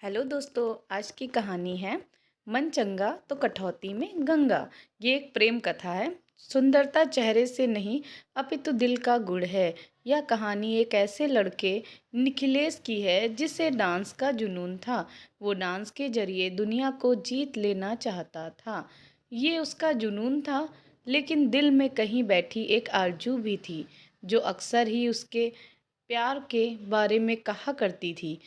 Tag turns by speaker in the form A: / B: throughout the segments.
A: Hello दोस्तों। आज की कहानी है मन चंगा तो कठौती में गंगा। ये एक प्रेम कथा है। सुंदरता चेहरे से नहीं अपितु दिल का गुण है। यह कहानी एक ऐसे लड़के निखिलेश की है जिसे डांस का जुनून था। वो डांस के जरिए दुनिया को जीत लेना चाहता था। ये उसका जुनून था, लेकिन दिल में कहीं बैठी एक आरजू भी थी जो अक्सर ही उसके प्यार के बारे में कहा करती थी।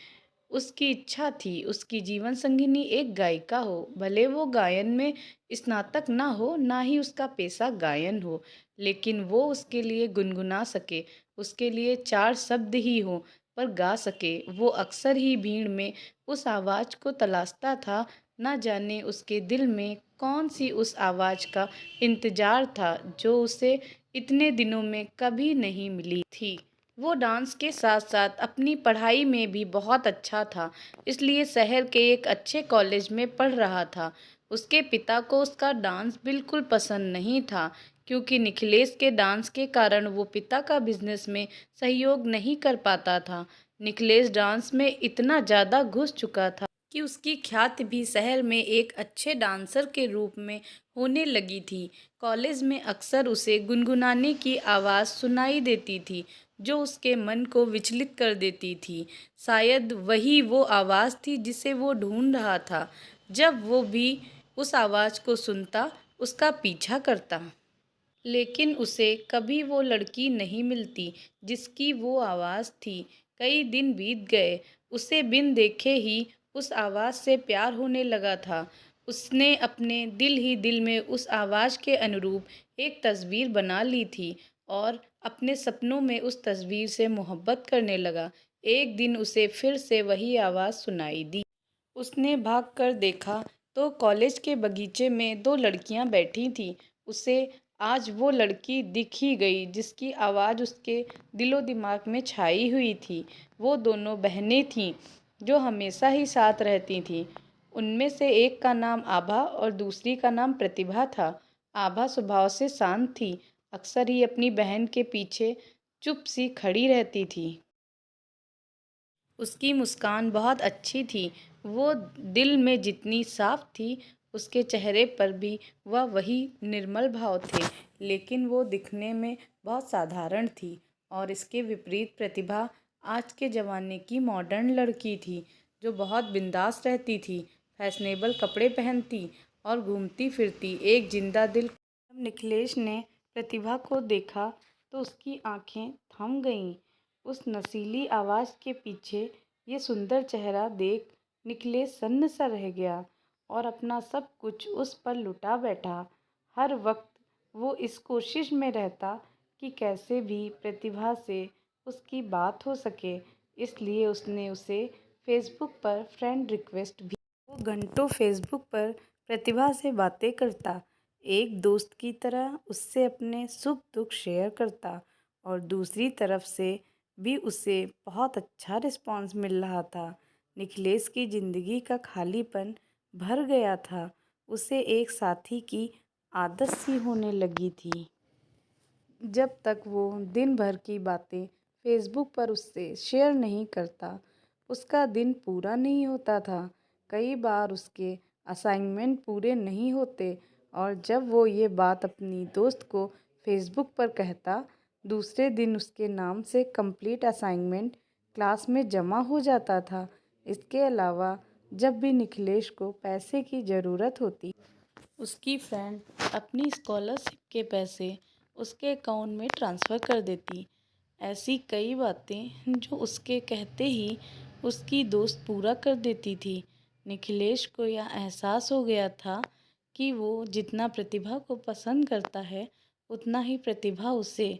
A: उसकी इच्छा थी उसकी जीवन संगिनी एक गायिका हो, भले वो गायन में स्नातक ना हो, ना ही उसका पेशा गायन हो, लेकिन वो उसके लिए गुनगुना सके, उसके लिए चार शब्द ही हो पर गा सके। वो अक्सर ही भीड़ में उस आवाज़ को तलाशता था। ना जाने उसके दिल में कौन सी उस आवाज़ का इंतजार था जो उसे इतने दिनों में कभी नहीं मिली थी। वो डांस के साथ साथ अपनी पढ़ाई में भी बहुत अच्छा था, इसलिए शहर के एक अच्छे कॉलेज में पढ़ रहा था। उसके पिता को उसका डांस बिल्कुल पसंद नहीं था, क्योंकि निखिलेश के डांस के कारण वो पिता का बिजनेस में सहयोग नहीं कर पाता था। निखिलेश डांस में इतना ज़्यादा घुस चुका था कि उसकी ख्याति भी शहर में एक अच्छे डांसर के रूप में होने लगी थी। कॉलेज में अक्सर उसे गुनगुनाने की आवाज़ सुनाई देती थी जो उसके मन को विचलित कर देती थी। शायद वही वो आवाज़ थी जिसे वो ढूंढ रहा था। जब वो भी उस आवाज़ को सुनता, उसका पीछा करता, लेकिन उसे कभी वो लड़की नहीं मिलती जिसकी वो आवाज़ थी। कई दिन बीत गए, उसे बिन देखे ही उस आवाज़ से प्यार होने लगा था। उसने अपने दिल ही दिल में उस आवाज़ के अनुरूप एक तस्वीर बना ली थी और अपने सपनों में उस तस्वीर से मोहब्बत करने लगा। एक दिन उसे फिर से वही आवाज़ सुनाई दी। उसने भाग कर देखा तो कॉलेज के बगीचे में दो लड़कियां बैठी थीं। उसे आज वो लड़की दिख ही गई जिसकी आवाज़ उसके दिलो दिमाग में छाई हुई थी। वो दोनों बहनें थीं जो हमेशा ही साथ रहती थीं। उनमें से एक का नाम आभा और दूसरी का नाम प्रतिभा था। आभा स्वभाव से शांत थी, अक्सर ही अपनी बहन के पीछे चुप सी खड़ी रहती थी। उसकी मुस्कान बहुत अच्छी थी। वो दिल में जितनी साफ थी, उसके चेहरे पर भी वह वही निर्मल भाव थे, लेकिन वो दिखने में बहुत साधारण थी। और इसके विपरीत प्रतिभा आज के ज़माने की मॉडर्न लड़की थी जो बहुत बिंदास रहती थी, फैशनेबल कपड़े पहनती और घूमती फिरती एक जिंदा दिल। जब निखिलेश ने प्रतिभा को देखा तो उसकी आंखें थम गईं। उस नशीली आवाज़ के पीछे ये सुंदर चेहरा देख निखिलेश सन्न सा रह गया और अपना सब कुछ उस पर लुटा बैठा। हर वक्त वो इस कोशिश में रहता कि कैसे भी प्रतिभा से उसकी बात हो सके, इसलिए उसने उसे फेसबुक पर फ्रेंड रिक्वेस्ट भी। वो घंटों फेसबुक पर प्रतिभा से बातें करता, एक दोस्त की तरह उससे अपने सुख दुख शेयर करता, और दूसरी तरफ से भी उसे बहुत अच्छा रिस्पांस मिल रहा था। निखिलेश की ज़िंदगी का खालीपन भर गया था। उसे एक साथी की आदत सी होने लगी थी। जब तक वो दिन भर की बातें फेसबुक पर उससे शेयर नहीं करता, उसका दिन पूरा नहीं होता था। कई बार उसके असाइनमेंट पूरे नहीं होते, और जब वो ये बात अपनी दोस्त को फेसबुक पर कहता, दूसरे दिन उसके नाम से कंप्लीट असाइनमेंट क्लास में जमा हो जाता था। इसके अलावा जब भी निखिलेश को पैसे की ज़रूरत होती, उसकी फ्रेंड अपनी स्कॉलरशिप के पैसे उसके अकाउंट में ट्रांसफ़र कर देती। ऐसी कई बातें जो उसके कहते ही उसकी दोस्त पूरा कर देती थी। निखिलेश को यह एहसास हो गया था कि वो जितना प्रतिभा को पसंद करता है, उतना ही प्रतिभा उसे।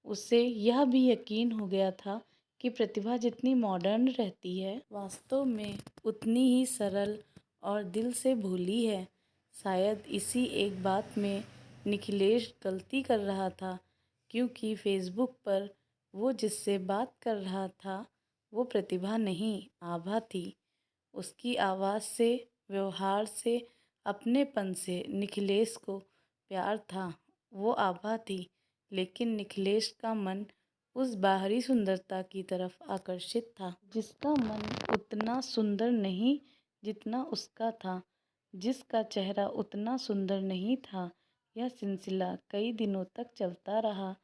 A: उसे यह भी यकीन हो गया था कि प्रतिभा जितनी मॉडर्न रहती है, वास्तव में उतनी ही सरल और दिल से भोली है। शायद इसी एक बात में निखिलेश गलती कर रहा था, क्योंकि फेसबुक पर वो जिससे बात कर रहा था वो प्रतिभा नहीं, आभा थी। उसकी आवाज़ से, व्यवहार से, अपनेपन से निखिलेश को प्यार था। वो आभा थी, लेकिन निखिलेश का मन उस बाहरी सुंदरता की तरफ आकर्षित था, जिसका मन उतना सुंदर नहीं जितना उसका था, जिसका चेहरा उतना सुंदर नहीं था। यह सिलसिला कई दिनों तक चलता रहा।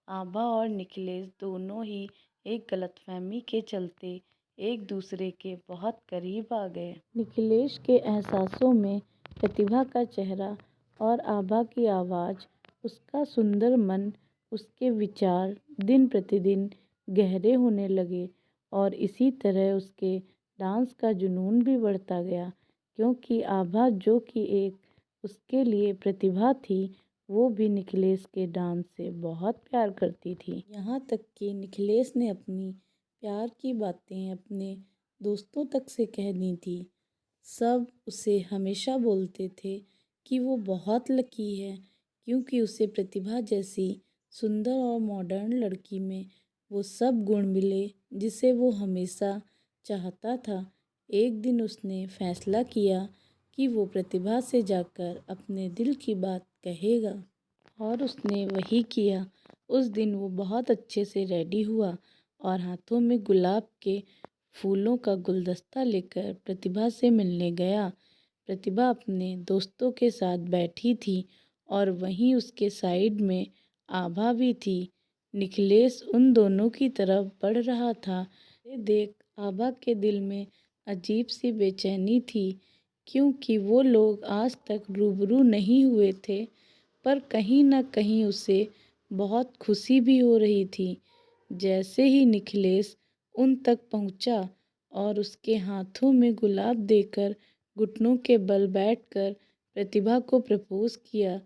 A: आभा और निखिलेश दोनों ही एक गलतफहमी के चलते एक दूसरे के बहुत करीब आ गए। निखिलेश के एहसासों में प्रतिभा का चेहरा और आभा की आवाज़, उसका सुंदर मन, उसके विचार दिन प्रतिदिन गहरे होने लगे और इसी तरह उसके डांस का जुनून भी बढ़ता गया, क्योंकि आभा जो कि एक उसके लिए प्रतिभा थी, वो भी निखिलेश के डांस से बहुत प्यार करती थी। यहाँ तक कि निखिलेश ने अपनी प्यार की बातें अपने दोस्तों तक से कह दी थी। सब उसे हमेशा बोलते थे कि वो बहुत लकी है, क्योंकि उसे प्रतिभा जैसी सुंदर और मॉडर्न लड़की में वो सब गुण मिले जिसे वो हमेशा चाहता था। एक दिन उसने फैसला किया कि वो प्रतिभा से जाकर अपने दिल की बात कहेगा, और उसने वही किया। उस दिन वो बहुत अच्छे से रेडी हुआ और हाथों में गुलाब के फूलों का गुलदस्ता लेकर प्रतिभा से मिलने गया। प्रतिभा अपने दोस्तों के साथ बैठी थी और वहीं उसके साइड में आभा भी थी। निखिलेश उन दोनों की तरफ बढ़ रहा था। ये देख आभा के दिल में अजीब सी बेचैनी थी, क्योंकि वो लोग आज तक रूबरू नहीं हुए थे, पर कहीं न कहीं उसे बहुत खुशी भी हो रही थी। जैसे ही निखिलेश उन तक पहुंचा और उसके हाथों में गुलाब देकर घुटनों के बल बैठकर प्रतिभा को प्रपोज किया,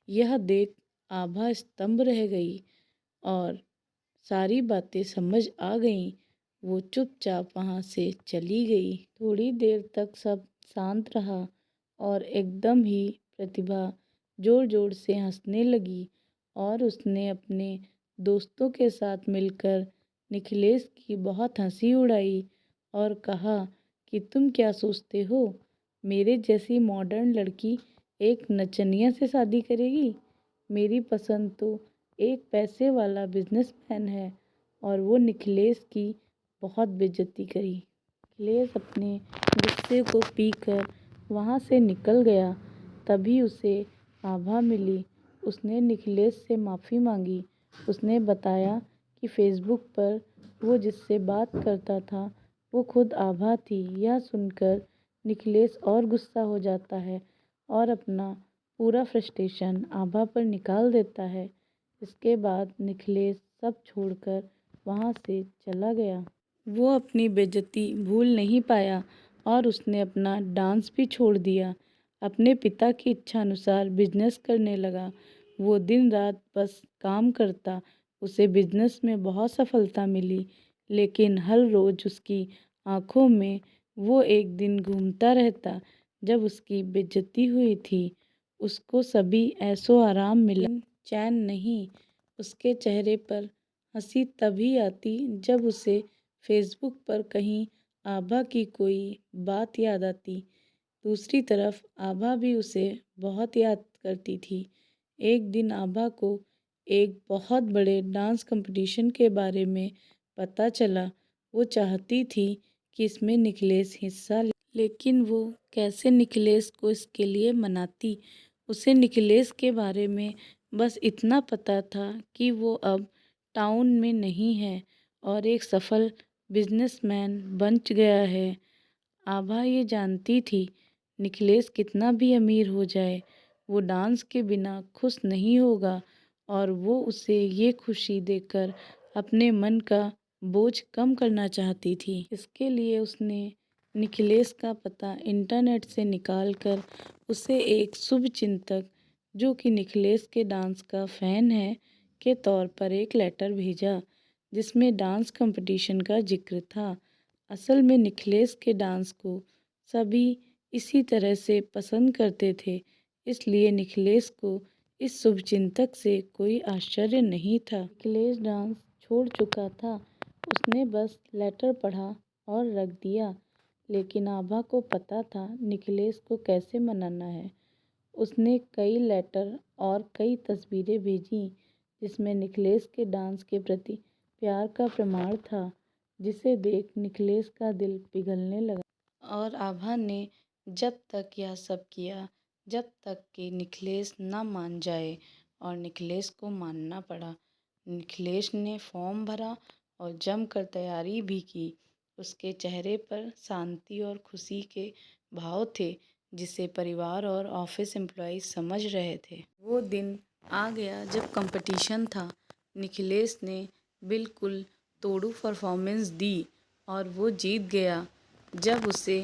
A: यह देख आभा स्तंभ रह गई और सारी बातें समझ आ गईं। वो चुपचाप वहाँ से चली गई। थोड़ी देर तक सब शांत रहा और एकदम ही प्रतिभा जोर जोर से हंसने लगी और उसने अपने दोस्तों के साथ मिलकर निखिलेश की बहुत हंसी उड़ाई और कहा कि तुम क्या सोचते हो, मेरे जैसी मॉडर्न लड़की एक नचनिया से शादी करेगी? मेरी पसंद तो एक पैसे वाला बिजनेसमैन है। और वो निखिलेश की बहुत बेइज्जती करी। निखिलेश अपने गुस्से को पीकर वहाँ से निकल गया। तभी उसे आभा मिली। उसने निखिलेश से माफ़ी मांगी। उसने बताया कि फेसबुक पर वो जिससे बात करता था वो खुद आभा थी। यह सुनकर निखिलेश और गुस्सा हो जाता है और अपना पूरा फ्रस्ट्रेशन आभा पर निकाल देता है। इसके बाद निखिलेश सब छोड़कर वहाँ से चला गया। वो अपनी बेइज्जती भूल नहीं पाया और उसने अपना डांस भी छोड़ दिया। अपने पिता की इच्छा अनुसार बिजनेस करने लगा। वो दिन रात बस काम करता। उसे बिजनेस में बहुत सफलता मिली, लेकिन हर रोज़ उसकी आंखों में वो एक दिन घूमता रहता जब उसकी बेइज्जती हुई थी। उसको सभी ऐशो आराम मिला, चैन नहीं। उसके चेहरे पर हंसी तभी आती जब उसे फेसबुक पर कहीं आभा की कोई बात याद आती। दूसरी तरफ आभा भी उसे बहुत याद करती थी। एक दिन आभा को एक बहुत बड़े डांस कंपटीशन के बारे में पता चला। वो चाहती थी कि इसमें निखिलेश हिस्सा ले, लेकिन वो कैसे निखिलेश को इसके लिए मनाती। उसे निखिलेश के बारे में बस इतना पता था कि वो अब टाउन में नहीं है और एक सफल बिजनेसमैन बन गया है। आभा ये जानती थी निखिलेश कितना भी अमीर हो जाए, वो डांस के बिना खुश नहीं होगा और वो उसे ये खुशी देकर अपने मन का बोझ कम करना चाहती थी। इसके लिए उसने निखिलेश का पता इंटरनेट से निकालकर उसे एक शुभचिंतक, जो कि निखिलेश के डांस का फ़ैन है, के तौर पर एक लेटर भेजा, जिसमें डांस कंपटीशन का जिक्र था। असल में निखिलेश के डांस को सभी इसी तरह से पसंद करते थे, इसलिए निखिलेश को इस शुभचिंतक से कोई आश्चर्य नहीं था। निखिलेश डांस छोड़ चुका था। उसने बस लेटर पढ़ा और रख दिया, लेकिन आभा को पता था निखिलेश को कैसे मनाना है। उसने कई लेटर और कई तस्वीरें भेजी जिसमें निखिलेश के डांस के प्रति प्यार का प्रमाण था, जिसे देख निखिलेश का दिल पिघलने लगा। और आभा ने जब तक यह सब किया, जब तक कि निखिलेश न मान जाए, और निखिलेश को मानना पड़ा। निखिलेश ने फॉर्म भरा और जमकर तैयारी भी की। उसके चेहरे पर शांति और खुशी के भाव थे, जिसे परिवार और ऑफिस एम्प्लॉयज समझ रहे थे। वो दिन आ गया जब कंपटीशन था। निखिलेश ने बिल्कुल तोड़ू परफॉर्मेंस दी और वो जीत गया। जब उसे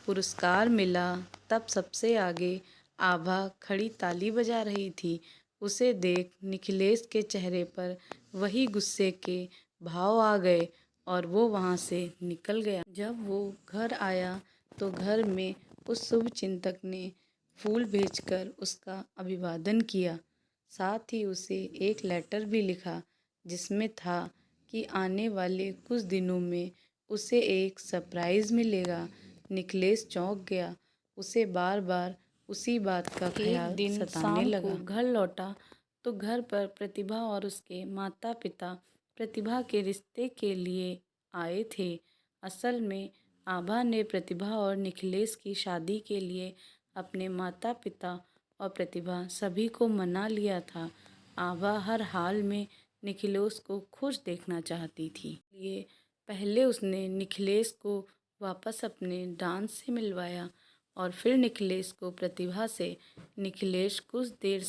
A: पुरस्कार मिला तब सबसे आगे आभा खड़ी ताली बजा रही थी। उसे देख निखिलेश के चेहरे पर वही गुस्से के भाव आ गए और वो वहाँ से निकल गया। जब वो घर आया तो घर में उस शुभचिंतक ने फूल भेजकर उसका अभिवादन किया। साथ ही उसे एक लेटर भी लिखा, जिसमें था कि आने वाले कुछ दिनों में उसे एक सरप्राइज़ मिलेगा। निखिलेश चौंक गया। उसे बार बार उसी बात का ख्याल सताने लगा। घर लौटा तो घर पर प्रतिभा और उसके माता पिता प्रतिभा के रिश्ते के लिए आए थे। असल में आभा ने प्रतिभा और निखिलेश की शादी के लिए अपने माता पिता और प्रतिभा सभी को मना लिया था। आभा हर हाल में निखिलेश को खुश देखना चाहती थी, इसलिए पहले उसने निखिलेश को वापस अपने डांस से मिलवाया और फिर निखिलेश को प्रतिभा से। निखिलेश कुछ देर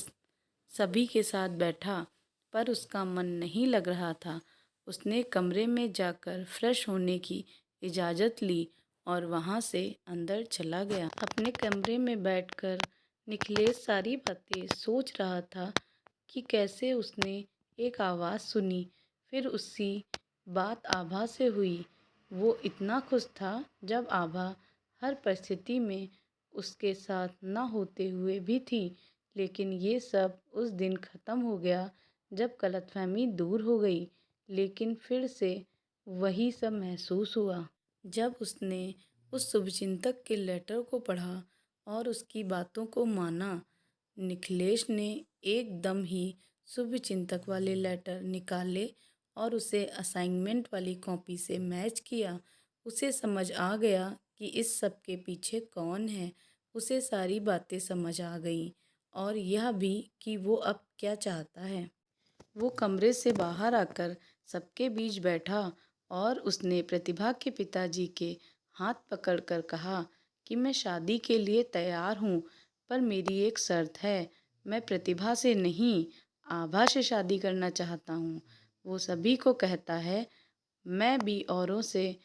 A: सभी के साथ बैठा, पर उसका मन नहीं लग रहा था। उसने कमरे में जाकर फ्रेश होने की इजाज़त ली और वहाँ से अंदर चला गया। अपने कमरे में बैठकर निखिलेश सारी बातें सोच रहा था कि कैसे उसने एक आवाज़ सुनी, फिर उसी बात आभा से हुई। वो इतना खुश था जब आभा हर परिस्थिति में उसके साथ न होते हुए भी थी। लेकिन ये सब उस दिन ख़त्म हो गया जब गलतफहमी दूर हो गई। लेकिन फिर से वही सब महसूस हुआ। जब उसने उस शुभचिंतक के लेटर को पढ़ा और उसकी बातों को माना। निखिलेश ने एकदम ही शुभचिंतक वाले लेटर निकाले और उसे असाइनमेंट वाली कॉपी से मैच किया। उसे समझ आ गया कि इस सब के पीछे कौन है। उसे सारी बातें समझ आ गईं और यह भी कि वो अब क्या चाहता है। वो कमरे से बाहर आकर सबके बीच बैठा और उसने प्रतिभा के पिताजी के हाथ पकड़कर कहा कि मैं शादी के लिए तैयार हूँ, पर मेरी एक शर्त है। मैं प्रतिभा से नहीं, आभा से शादी करना चाहता हूँ। वो सभी को कहता है, मैं भी औरों से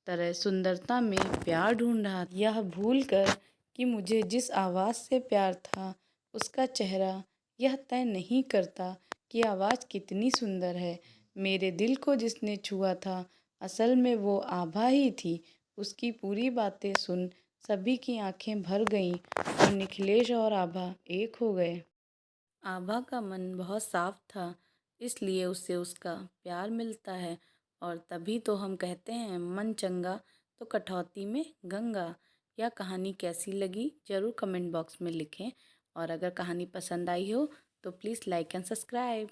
A: तरह सुंदरता में प्यार ढूंढ रहा था। यह भूलकर कि मुझे जिस आवाज़ से प्यार था, उसका चेहरा यह तय नहीं करता कि आवाज़ कितनी सुंदर है। मेरे दिल को जिसने छुआ था, असल में वो आभा ही थी। उसकी पूरी बातें सुन सभी की आंखें भर गईं और निखिलेश और आभा एक हो गए। आभा का मन बहुत साफ था, इसलिए उसे उसका प्यार मिलता है। और तभी तो हम कहते हैं, मन चंगा तो कठौती में गंगा। यह कहानी कैसी लगी ज़रूर कमेंट बॉक्स में लिखें। और अगर कहानी पसंद आई हो तो प्लीज़ लाइक एंड सब्सक्राइब।